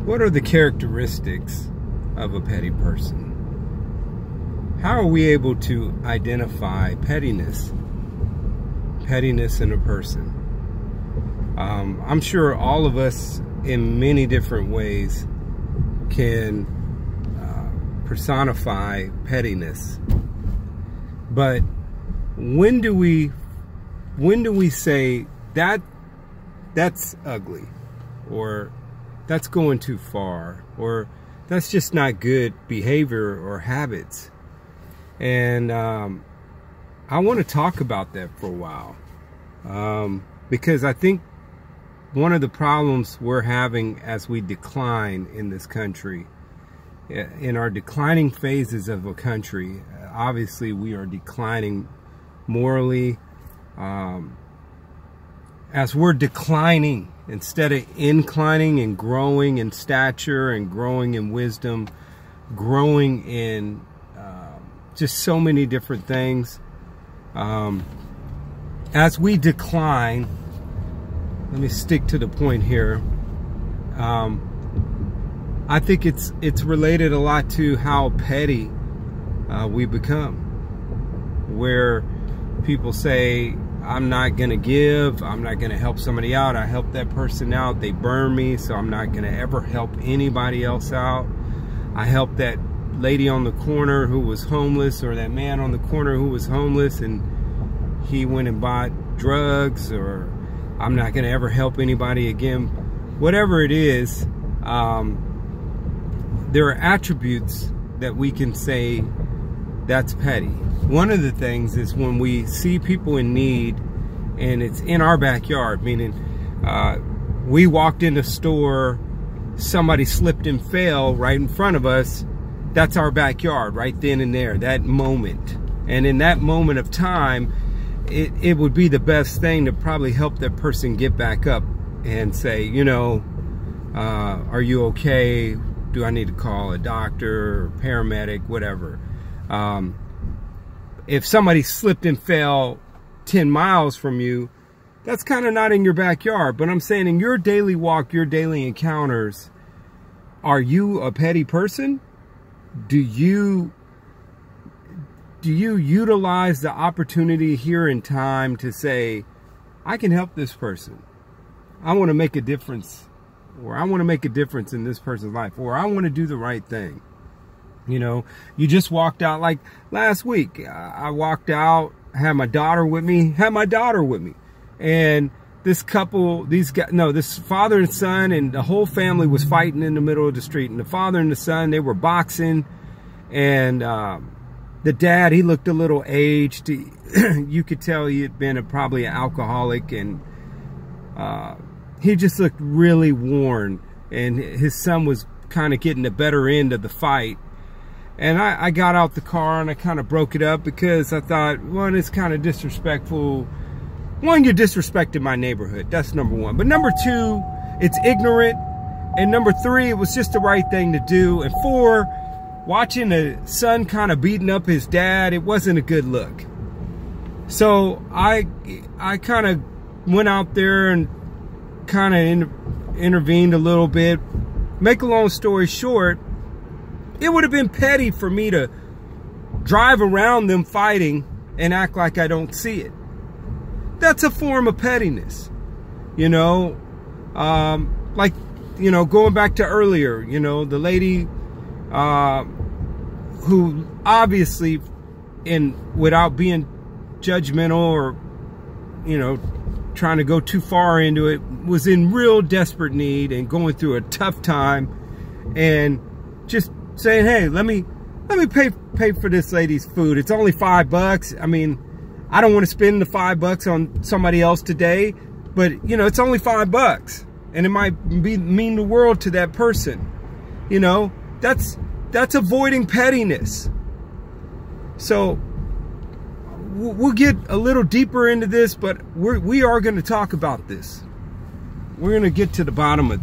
What are the characteristics of a petty person? How are we able to identify pettiness in a person? I'm sure all of us in many different ways can personify pettiness. But when do we say that's ugly, or that's going too far, or that's just not good behavior or habits? And I want to talk about that for a while, because I think one of the problems we're having as we decline in this country, in our declining phases of a country, obviously we are declining morally. As we're declining instead of inclining and growing in stature and growing in wisdom, growing in just so many different things. As we decline, let me stick to the point here. I think it's related a lot to how petty we become, where people say, I'm not gonna give, I'm not gonna help somebody out, I help that person out, they burn me, so I'm not gonna ever help anybody else out. I helped that lady on the corner who was homeless, or that man on the corner who was homeless and he went and bought drugs, or I'm not gonna ever help anybody again. Whatever it is, there are attributes that we can say that's petty. One of the things is when we see people in need and it's in our backyard, meaning we walked in a store, somebody slipped and fell right in front of us. That's our backyard right then and there, that moment. And in that moment of time, it would be the best thing to probably help that person get back up and say, you know, are you okay? Do I need to call a doctor or paramedic, whatever? If somebody slipped and fell 10 miles from you, that's kind of not in your backyard. But I'm saying in your daily walk, your daily encounters, are you a petty person? Do you utilize the opportunity here in time to say, I can help this person. I want to make a difference, or I want to make a difference in this person's life, or I want to do the right thing. You know, you just walked out, like last week, I walked out, had my daughter with me, and this couple, this father and son, and the whole family was fighting in the middle of the street, and the father and the son, they were boxing, and the dad, he looked a little aged. You could tell he had been probably an alcoholic, and he just looked really worn, and his son was kind of getting the better end of the fight. And I got out the car and I kind of broke it up, because I thought, one, it's kind of disrespectful. One, you're disrespecting my neighborhood. That's number one. But number two, it's ignorant. And number three, it was just the right thing to do. And four, watching the son kind of beating up his dad, it wasn't a good look. So I kind of went out there and kind of intervened a little bit. Make a long story short, it would have been petty for me to drive around them fighting and act like I don't see it. That's a form of pettiness, you know. Like, you know, going back to earlier, you know, the lady who obviously, without being judgmental or, you know, trying to go too far into it, was in real desperate need and going through a tough time, and just saying, hey, let me pay for this lady's food. It's only $5. I mean, I don't want to spend the $5 on somebody else today, but you know, it's only $5, and it might mean the world to that person. You know, that's avoiding pettiness. So we'll get a little deeper into this, but we are going to talk about this. We're going to get to the bottom of